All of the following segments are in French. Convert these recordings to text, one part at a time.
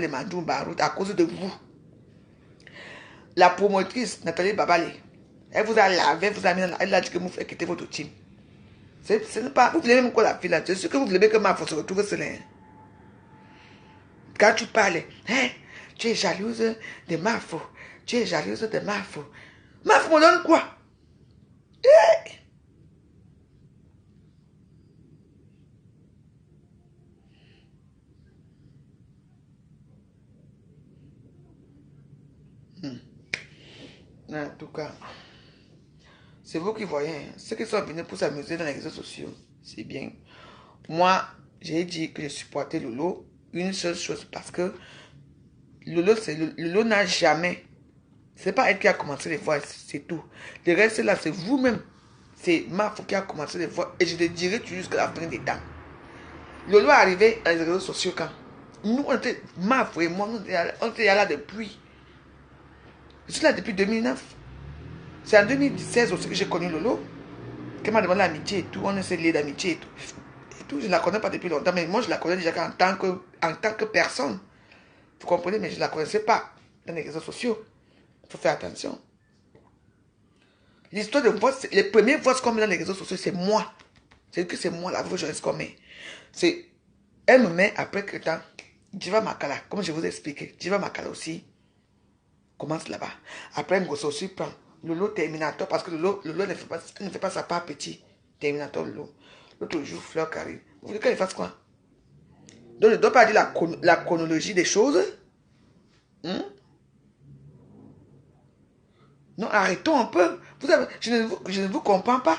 les Mandou Barout à cause de vous. La promotrice, Nathalie Babale, elle vous a lavé, vous a mis dans elle a dit que vous faites quitter votre team. Ce n'est pas, vous voulez même quoi la fille là, c'est sûr que vous voulez que ma se retrouve cela. Quand tu parles, hein, tu es jalouse de Mafo, tu es jalouse de Mafo. Mafo me donne quoi? En tout cas, c'est vous qui voyez, hein. Ceux qui sont venus pour s'amuser dans les réseaux sociaux, c'est bien. Moi, j'ai dit que je supportais Lolo, une seule chose, parce que Lolo n'a jamais, c'est pas elle qui a commencé les voix, c'est tout. Le reste là, c'est vous-même. C'est Mafo qui a commencé les voix, et je te dirai jusqu'à la fin des temps. Lolo est arrivé dans les réseaux sociaux quand nous, on était, Mafo et moi, on était là depuis. Je suis là depuis 2009. C'est en 2016 aussi que j'ai connu Lolo. Qu'elle m'a demandé l'amitié et tout. On s'est liés d'amitié et tout. Et tout. Je ne la connais pas depuis longtemps, mais moi je la connais déjà en tant que personne. Vous comprenez, mais je ne la connaissais pas dans les réseaux sociaux. Il faut faire attention. L'histoire de voix, les premières voix qu'on met dans les réseaux sociaux, c'est moi. C'est que c'est moi la vraie journaliste qu'on met. Elle me met après que temps. Diva Makala, comme je vous ai expliqué. Diva Makala aussi commence là-bas. Après, Ngosso aussi prend Lolo Terminator parce que Lolo ne fait pas sa part petit. Terminator Lolo. L'autre jour, Fleur Carré. Vous voulez qu'elle fasse quoi? Donc, je ne dois pas dire la chronologie des choses. Non, arrêtons un peu. Je ne vous comprends pas.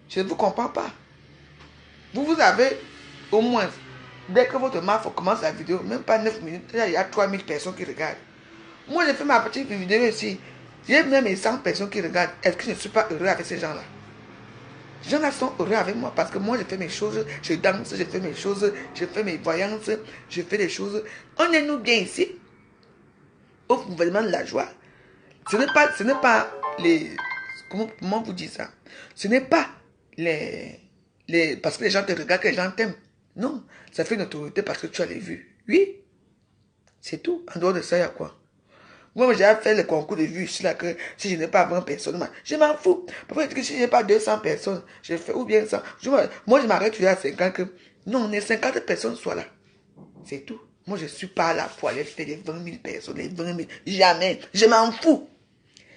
Je ne vous comprends pas. Vous avez au moins, dès que votre marque commence la vidéo, même pas 9 minutes, il y a 3000 personnes qui regardent. Moi, j'ai fait ma petite vidéo ici. J'ai même les 100 personnes qui regardent. Est-ce que je ne suis pas heureux avec ces gens-là? Ces gens-là sont heureux avec moi parce que moi, je fais mes choses, je danse, je fais mes choses, je fais mes voyances, je fais des choses. On est nous bien ici, au gouvernement de la joie. Ce n'est pas les... Comment vous dites ça? Ce n'est pas parce que les gens te regardent, que les gens t'aiment. Non, ça fait une autorité parce que tu as les vues. Oui, c'est tout. En dehors de ça, il y a quoi? Moi, j'ai fait le concours de vues ici, là, que si je n'ai pas 20 personnes, je m'en fous. Parfois, si je n'ai pas 200 personnes, je fais, ou bien ça. Moi, je m'arrête à 50, que, non, les 50 personnes soient là. C'est tout. Moi, je ne suis pas là pour aller faire les 20 000 personnes, les 20 000, jamais. Je m'en fous.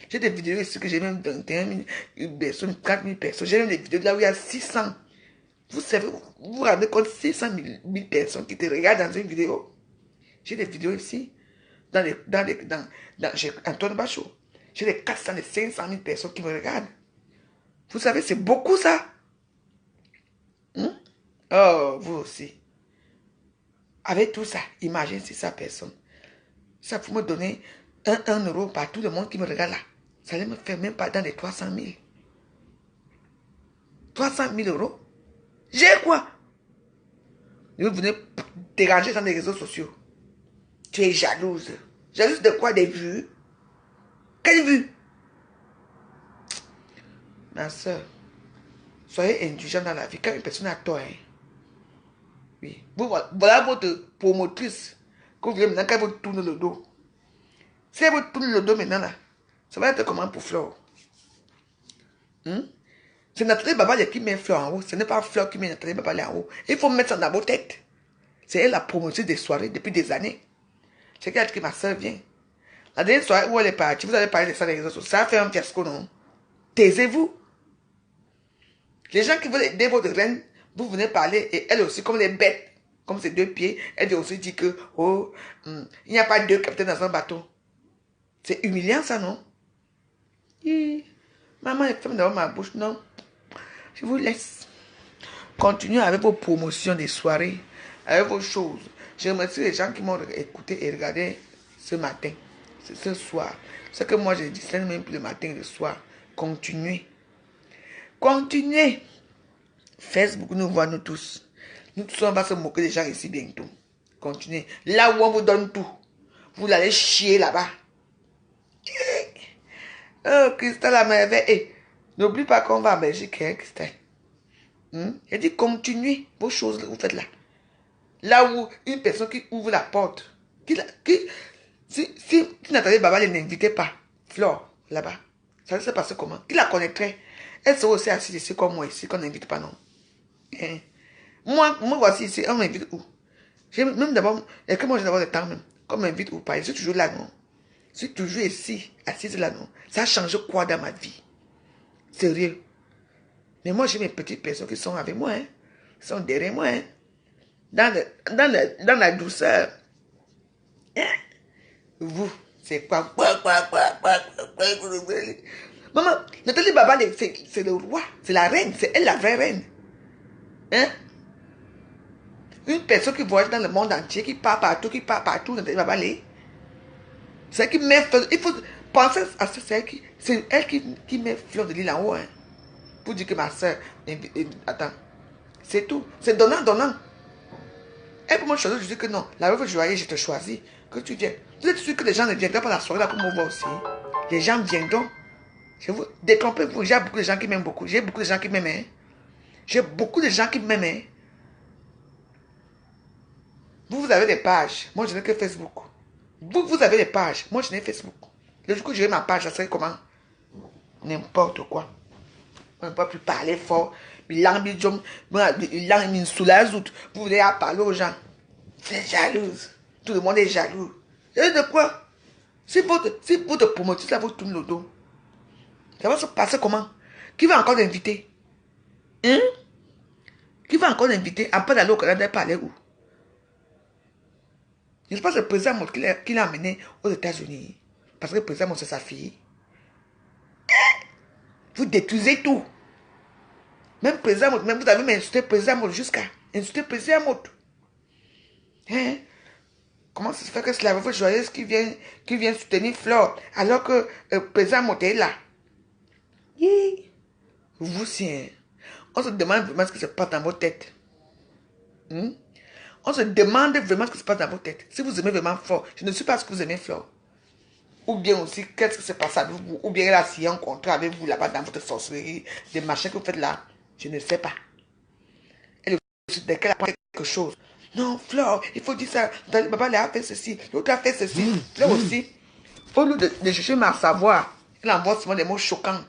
J'ai des vidéos ici que j'ai même 21 000 personnes, 4 000 personnes. J'ai même des vidéos là où il y a 600. Vous savez, vous vous rendez compte, 600 000 personnes qui te regardent dans une vidéo. J'ai des vidéos ici. Chez Antoine Bachot. J'ai les 400, les 500 000 personnes qui me regardent. Vous savez, c'est beaucoup ça. Oh, vous aussi. Avec tout ça, imagine 600 personnes. Ça faut me donner 1 euro par tout le monde qui me regarde là. Ça allait me faire même pas dans les 300 000. 300 000 euros. J'ai quoi? Vous venez déranger dans les réseaux sociaux. Tu es jalouse. Jalouse de quoi? Des vues? Quelle vue? Ma soeur, soyez indulgente dans la vie. Quand une personne a tort, hein? Oui. Voilà votre promotrice. Que vous voulez maintenant qu'elle vous tourne le dos. Si elle vous tourne le dos maintenant, là, ça va être comment pour Fleur? C'est Nathalie Babale qui met Fleur en haut. Ce n'est pas Fleur qui met Nathalie Babale en haut. Il faut mettre ça dans vos têtes. C'est elle la promotrice des soirées depuis des années. C'est qu'elle a dit que ma soeur vient. La dernière soirée où elle est partie, vous avez parlé de ça dans les réseaux sociaux. Ça a fait un fiasco, non? Taisez-vous. Les gens qui veulent aider votre reine, vous venez parler et elle aussi, comme les bêtes, comme ses 2 pieds, elle aussi dit que, oh, il n'y a pas 2 capitaines dans un bateau. C'est humiliant ça, non? Maman, elle ferme dans ma bouche, non? Je vous laisse. Continuez avec vos promotions des soirées, avec vos choses. Je remercie les gens qui m'ont écouté et regardé ce matin, ce soir. Ce que moi j'ai dit, c'est même plus le matin et le soir. Continuez. Continuez. Facebook nous voit, nous tous. Nous tous, on va se moquer des gens ici bientôt. Continuez. Là où on vous donne tout, vous allez chier là-bas. Oh, Christelle, la merveille. N'oublie pas qu'on va en Belgique, hein, Christelle. Elle dit, continuez vos choses que vous faites là. Là où une personne qui ouvre la porte, si Nathalie Baba ne l'invitait pas, Flore, là-bas, ça se passer comment? Qui la connaîtrait? Elle serait aussi assise ici comme moi ici, qu'on n'invite pas, non? Hein? Moi, voici ici, on m'invite où? Même d'abord, et que moi, j'ai d'abord le temps même. Qu'on m'invite ou pas, je suis toujours là, non? Je suis toujours ici, assise là, non? Ça a changé quoi dans ma vie? Sérieux. Mais moi, j'ai mes petites personnes qui sont avec moi, hein? Qui sont derrière moi, hein? Dans la douceur. Hein? Vous, c'est quoi? Maman, Nathalie Baba, c'est le roi, c'est la reine, c'est elle la vraie reine. Hein? Une personne qui voyage dans le monde entier, qui part partout, Nathalie Baba, c'est elle qui met, il faut penser à ça, c'est elle qui met Fleur de Lys en haut, hein, pour dire que ma soeur, attends, c'est tout, c'est donnant, donnant. Elle peut me choisir, je dis que non, la veuve joyeuse, je te choisis, que tu viens. Vous êtes sûr que les gens ne viendront pas la soirée là pour me voir aussi? Les gens viendront. Je vous détrompez-vous, j'ai beaucoup de gens qui m'aiment beaucoup, j'ai beaucoup de gens qui m'aiment, hein. J'ai beaucoup de gens qui m'aiment, hein. Vous avez des pages, moi je n'ai que Facebook. Vous avez des pages, moi je n'ai Facebook. Le jour que j'aurai ma page, ça serait comment? N'importe quoi. On ne peut plus parler fort. Vous voulez parler aux gens. C'est jalouse. Tout le monde est jaloux. Et de quoi? Si votre promotrice là vous tourne le dos, ça va se passer comment? Qui va encore l'inviter? Hein? Qui va encore l'inviter après d'aller au Canada et parler où? Je pense que le président Mott qui l'a amené aux États-Unis. Parce que le président Mott c'est sa fille. Vous détruisez tout. Même président Mott, même vous avez même insulté président Mott jusqu'à insulter président Mott. Hein? Comment ça se fait que c'est la veuve joyeuse qui vient soutenir Flore alors que le président Mott est là? Yeah. Vous aussi, hein? On se demande vraiment ce qui se passe dans votre tête. Hmm? On se demande vraiment ce qui se passe dans votre tête. Si vous aimez vraiment fort, je ne sais pas ce que vous aimez Flore. Ou bien aussi, qu'est-ce qui se passe avec vous? Ou bien elle a signé un contrat avec vous là-bas dans votre sorcellerie, des machins que vous faites là. Je ne sais pas. Elle est aussi dès qu'elle apprend quelque chose. Non, Flore, il faut dire ça. Papa a fait ceci, l'autre a fait ceci. Flore aussi. Au lieu de juger ma savoir, elle envoie souvent des mots choquants.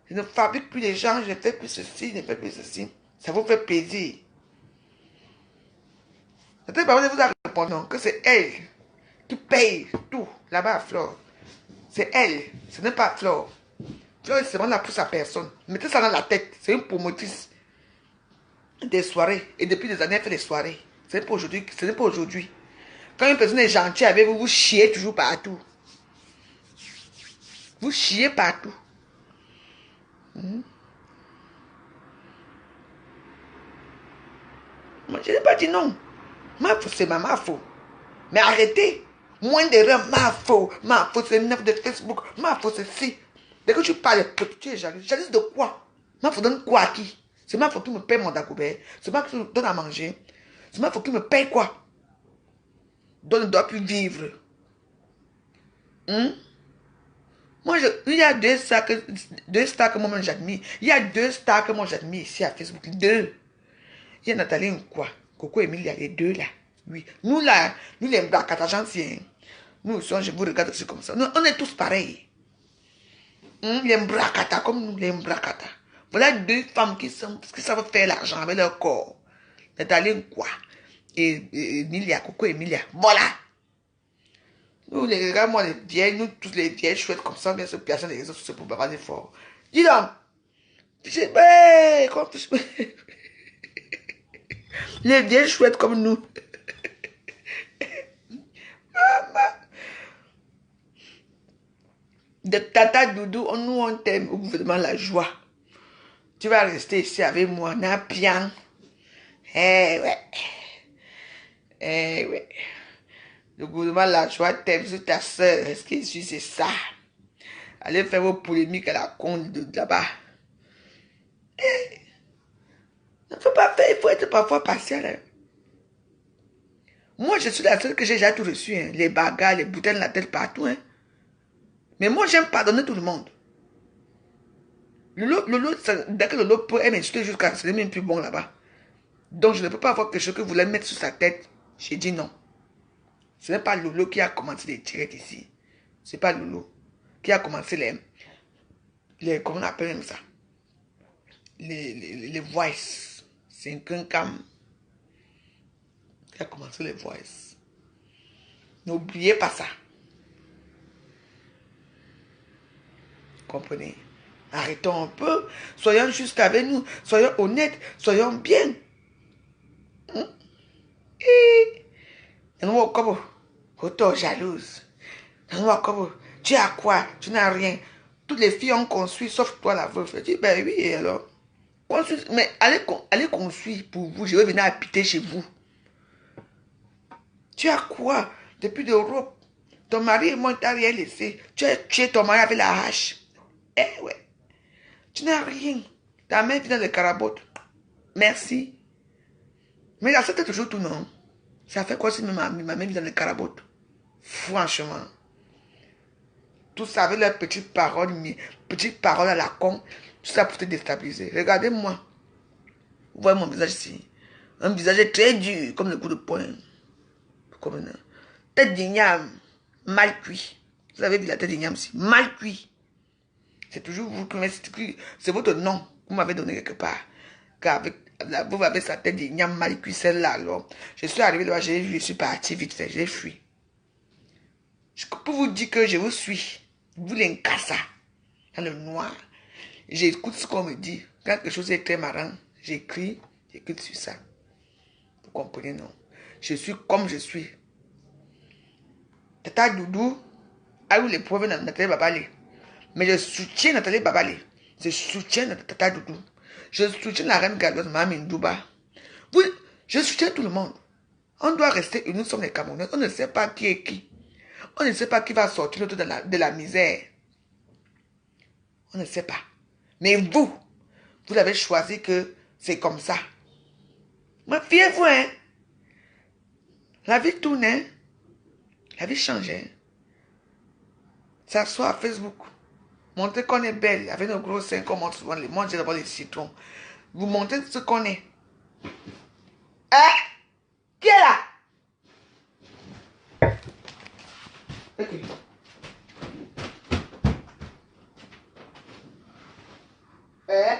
Je ne fabrique plus les gens, je ne fais plus ceci, je ne fais plus ceci. Ça vous fait plaisir. Peut-être que vous a répondu non, que c'est elle qui paye tout là-bas à Flore. C'est elle, ce n'est pas Flore. Flore est seulement là pour sa personne. Mettez ça dans la tête, c'est une promotrice des soirées. Et depuis des années, elle fait des soirées. Ce n'est pas aujourd'hui. Ce n'est pas aujourd'hui. Quand une personne est gentille avec vous, vous chiez toujours partout. Vous chiez partout. Moi, je n'ai pas dit non. Ma faute, c'est ma faute. Mais arrêtez. Moins d'erreurs, ma faute, c'est le neuf de Facebook, ma faute, c'est si. Dès que tu parles, tu es jalouse. Jalouse de quoi? Ma faute donne quoi à qui? C'est ma faute qui me paye mon dagobert. C'est ma faute qui me donne à manger. C'est ma faute qui me paye quoi? Donc, je ne dois plus vivre. Moi, il y a deux stars que moi j'admire. Il y a deux stars que moi j'admire ici à Facebook. Deux. Il y a Nathalie Nkwa, Coco Emilia, les deux là. Oui. Nous là, nous les Mbrakata anciens. Nous, je vous regarde aussi comme ça. Nous, on est tous pareils. Les Mbrakata, comme nous, les Mbrakata. Voilà deux femmes qui savent faire l'argent avec leur corps. Nathalie Nkwa et Emilia, Coco Emilia. Voilà. Nous, les gars, moi, les vieilles, nous, tous les vieilles chouettes comme ça, bien se placer dans les réseaux sociaux pour bavarder fort. Dis donc, les vieilles chouettes comme nous. De Tata Doudou, nous, on t'aime au gouvernement la joie. Tu vas rester ici avec moi, n'a bien. Eh ouais. Eh ouais. Le gouvernement la joie t'aime sur ta soeur. Est-ce que c'est ça? Allez faire vos polémiques à la con de là-bas. Il ne faut pas faire, il faut être parfois patient. Hein. Moi, je suis la seule que j'ai déjà tout reçu. Hein. Les bagarres, les bouteilles dans la tête partout. Hein. Mais moi, j'aime pardonner tout le monde. Lolo, dès que Lolo peut m'insulter jusqu'à ce n'est même plus bon là-bas. Donc, je ne peux pas avoir quelque chose que vous voulez mettre sur sa tête. J'ai dit non. Ce n'est pas Lolo qui a commencé les directs ici. Ce n'est pas Lolo qui a commencé comment on appelle même ça? Les voices. C'est un cam qui a commencé les voices. N'oubliez pas ça. Comprenez? Arrêtons un peu. Soyons justes avec nous. Soyons honnêtes. Soyons bien. Auto jalouse. Tu as quoi? Tu n'as rien. Toutes les filles ont construit, sauf toi la veuve. Je dis, ben oui, et alors? Mais allez construire pour vous. Je vais venir habiter chez vous. Tu as quoi? Depuis l'Europe. Ton mari et moi, t'as rien laissé. Tu as tué ton mari avec la hache. Eh ouais. Tu n'as rien. Ta main vient dans le carabote. Merci. Mais là, c'était toujours tout, non? Ça fait quoi si ma main vient dans le carabote? Franchement. Tout ça avec leurs petites paroles à la con. Tout ça pour te déstabiliser. Regardez-moi. Vous voyez mon visage ici. Un visage très dur, comme le coup de poing. Comme une tête d'igname, mal cuit. Vous avez vu la tête d'igname ici? Mal cuit. C'est toujours vous qui m'expliquez. C'est votre nom que vous m'avez donné quelque part. Car avec vous avez sa tête d'igname mal cuit, celle-là. Alors, je suis arrivé là, j'ai vu, je suis parti vite fait, j'ai fui. Je peux vous dire que je vous suis. Vous l'incassez dans le noir. J'écoute ce qu'on me dit. Quand quelque chose est très marrant, j'écris sur ça. Vous comprenez, non? Je suis comme je suis. Tata Doudou a eu les preuves de Nathalie Babalé. Mais je soutiens Nathalie Babalé. Je soutiens Tata Doudou. Je soutiens la reine Galoise, Mme Ndouba. Je soutiens tout le monde. On doit rester unis, nous sommes les Camerounais. On ne sait pas qui est qui. On ne sait pas qui va sortir de la misère. On ne sait pas. Mais vous avez choisi que c'est comme ça. Mais fiez-vous, hein. La vie tourne, hein. La vie change, hein. S'asseoir à Facebook. Montrer qu'on est belle. Avec nos gros seins qu'on montre souvent. Manger d'abord les citrons. Vous montrez ce qu'on est. Hein? Qui est là? Ok. Hein?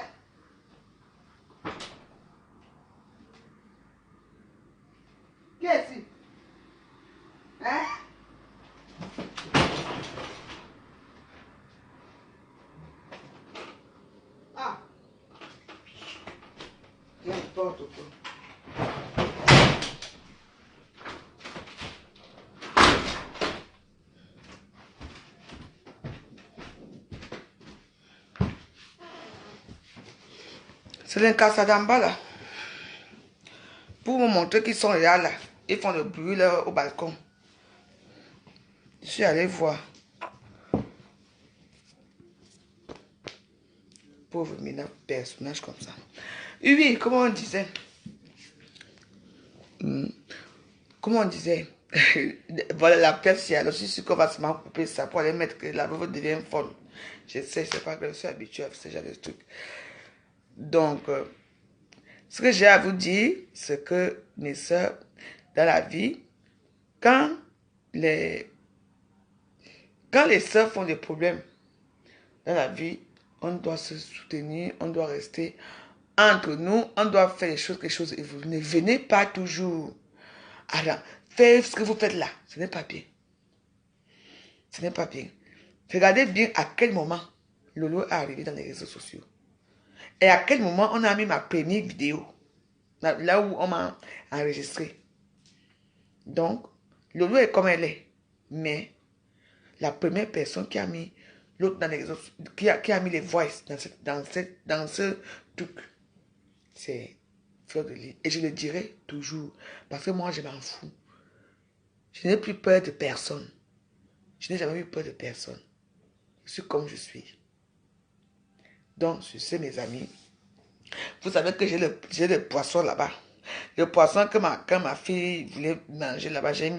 Qui est ici? Hein? Ah. N'importe quoi. C'est l'incasadamba là. Pour me montrer qu'ils sont là. Ils font le bruit là au balcon. Je suis allé voir. Pauvre mina, personnage comme ça. Oui, comment on disait? Comment on disait? Voilà la pièce, alors je suis sûr qu'on va se couper ça pour aller mettre que la veuve devienne folle. Je sais, c'est pas grave, je suis habitué à ce genre de trucs. Donc, ce que j'ai à vous dire, c'est que mes soeurs, dans la vie, quand les soeurs font des problèmes dans la vie, on doit se soutenir, on doit rester entre nous, on doit faire les choses, quelque chose. Et vous ne venez pas toujours à faire ce que vous faites là. Ce n'est pas bien. Ce n'est pas bien. Regardez bien à quel moment Lolo est arrivé dans les réseaux sociaux. Et à quel moment on a mis ma première vidéo. Là où on m'a enregistré. Donc, Lolo est comme elle est. Mais la première personne qui a mis l'autre dans les réseaux, qui a mis les voices dans ce truc, c'est Fleur de Lys. Et je le dirai toujours. Parce que moi, je m'en fous. Je n'ai plus peur de personne. Je n'ai jamais eu peur de personne. Je suis comme je suis. Donc, sur ce, mes amis, vous savez que j'ai le poisson là-bas. Le poisson que quand ma fille voulait manger là-bas, j'ai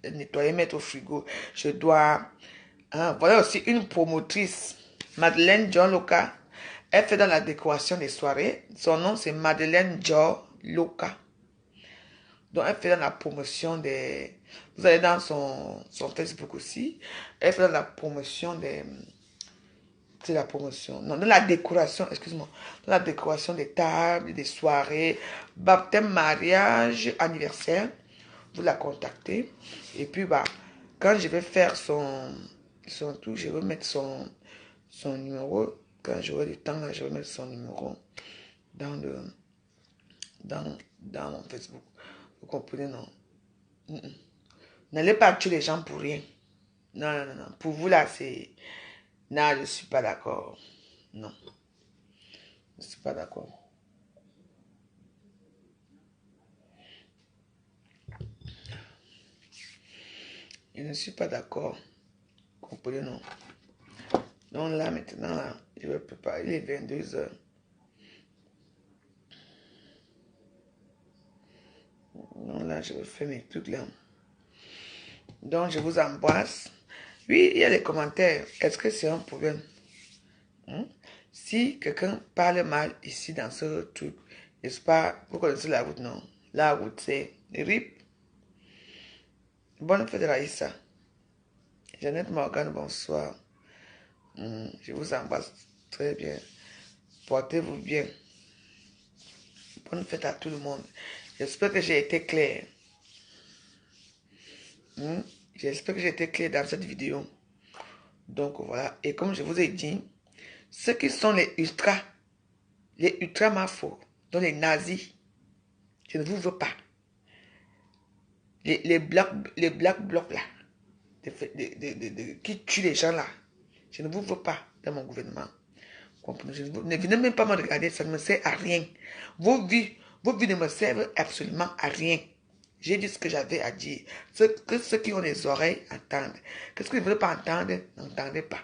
nettoyé, mettre au frigo. Je dois... Hein, voilà aussi une promotrice, Madeleine John Loka. Elle fait dans la décoration des soirées. Son nom, c'est Madeleine John Loka. Donc, elle fait dans la promotion des... Vous allez dans son Facebook aussi. Elle fait dans la promotion des... C'est la promotion. Non, dans la décoration, excuse-moi. Dans la décoration des tables, des soirées, baptême, mariage, anniversaire. Vous la contactez. Et puis, bah, quand je vais faire son truc, je vais mettre son numéro. Quand j'aurai du temps, là, je vais mettre son numéro dans mon Facebook. Vous comprenez, non? N'allez pas tuer les gens pour rien. Non, non, non, non. Pour vous, là, c'est... Non, je ne suis pas d'accord. Non. Je ne suis pas d'accord. Je ne suis pas d'accord. Comprenez, non? Donc là, maintenant, là, je vais préparer. Il est 22 heures. Donc là, je vais faire mes trucs là. Donc, je vous embrasse. Oui, il y a les commentaires. Est-ce que c'est un problème? Si quelqu'un parle mal ici dans ce truc, n'est-ce pas? Vous connaissez la route, non? La route, c'est RIP. Bonne fête de Raïssa. Jeannette Morgan, bonsoir. Je vous embrasse très bien. Portez-vous bien. Bonne fête à tout le monde. J'espère que j'ai été clair. J'espère que j'ai été clair dans cette vidéo. Donc voilà. Et comme je vous ai dit, ceux qui sont les ultra mafos, donc les nazis, je ne vous veux pas. Les black blocs là, qui tuent les gens là, je ne vous veux pas dans mon gouvernement. Ne venez même pas me regarder, ça ne me sert à rien. Vos vies ne me servent absolument à rien. J'ai dit ce que j'avais à dire. Que ceux qui ont les oreilles entendent. Qu'est-ce que vous ne veulent pas entendre, n'entendez pas.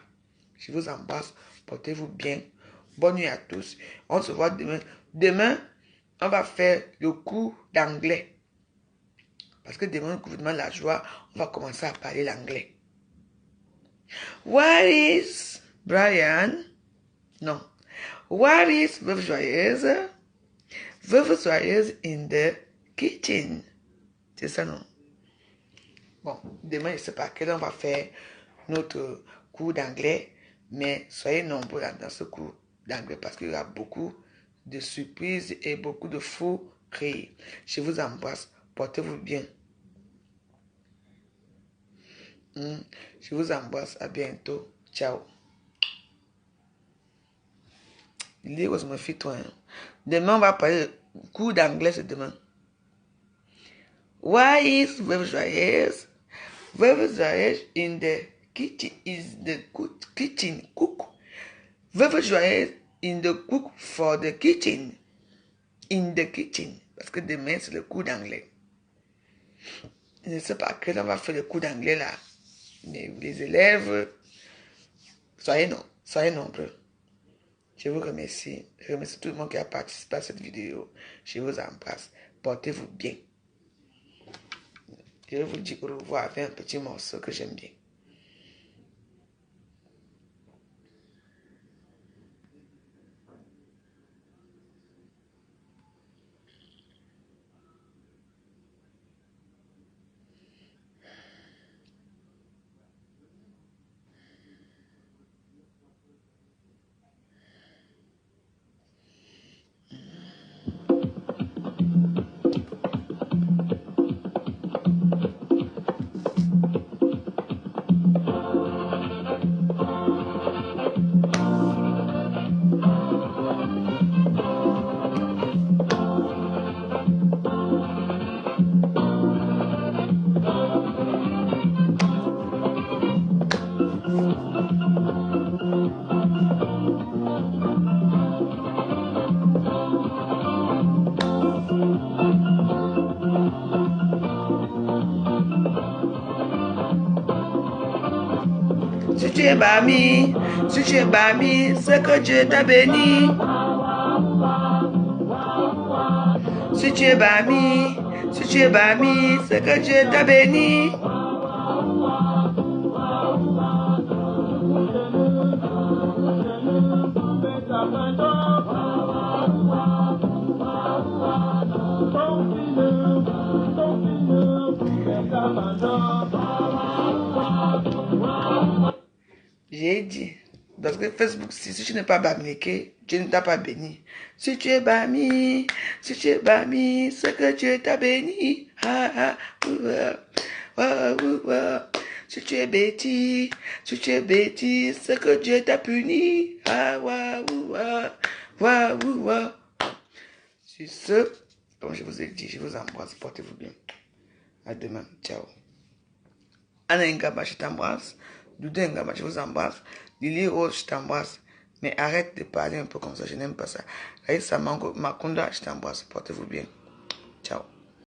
Je vous embrasse, portez-vous bien. Bonne nuit à tous. On se voit demain. Demain, on va faire le cours d'anglais. Parce que demain, le gouvernement de la joie, on va commencer à parler l'anglais. What is Brian? Non. What is Veuve Joyeuse? Veuve Joyeuse in the kitchen. C'est ça, non? Bon, demain, je ne sais pas quel on va faire notre cours d'anglais, mais soyez nombreux dans ce cours d'anglais parce qu'il y aura beaucoup de surprises et beaucoup de faux rires. Je vous embrasse. Portez-vous bien. Je vous embrasse. À bientôt. Ciao. Léos me fit toi. Demain, on va parler du cours d'anglais, c'est demain. Why is Veuve Joyeuse? Veuve Joyeuse in the kitchen is the kitchen cook. Veuve Joyeuse in the cook for the kitchen. In the kitchen. Parce que demain, c'est le cours d'anglais. Je ne sais pas à quel on va faire le cours d'anglais là. Les élèves, soyez nombreux. Je vous remercie. Je remercie tout le monde qui a participé à cette vidéo. Je vous embrasse. Portez-vous bien. Je vais vous dire au revoir avec un petit morceau que j'aime bien. Si tu es Bami, c'est que Dieu t'a béni. Si tu es Bami, c'est que Dieu t'a béni. J'ai dit. Parce que Facebook, si tu n'es pas bamniqué, Dieu ne t'a pas béni. Si tu es bami, c'est que Dieu t'a béni. Ah, ah, ouah, ouah, ouah. Si tu es bêtis, c'est que Dieu t'a puni. Ah, ouah, ouah, ouah, ouah. Sur ce, comme je vous ai dit, je vous embrasse, portez-vous bien. À demain, ciao. Anna Ngaba, je t'embrasse. Doudou Ngaba, je vous embrasse. Lily Rose, je t'embrasse. Mais arrête de parler un peu comme ça, je n'aime pas ça. Raïssa Makunda, je t'embrasse, portez-vous bien.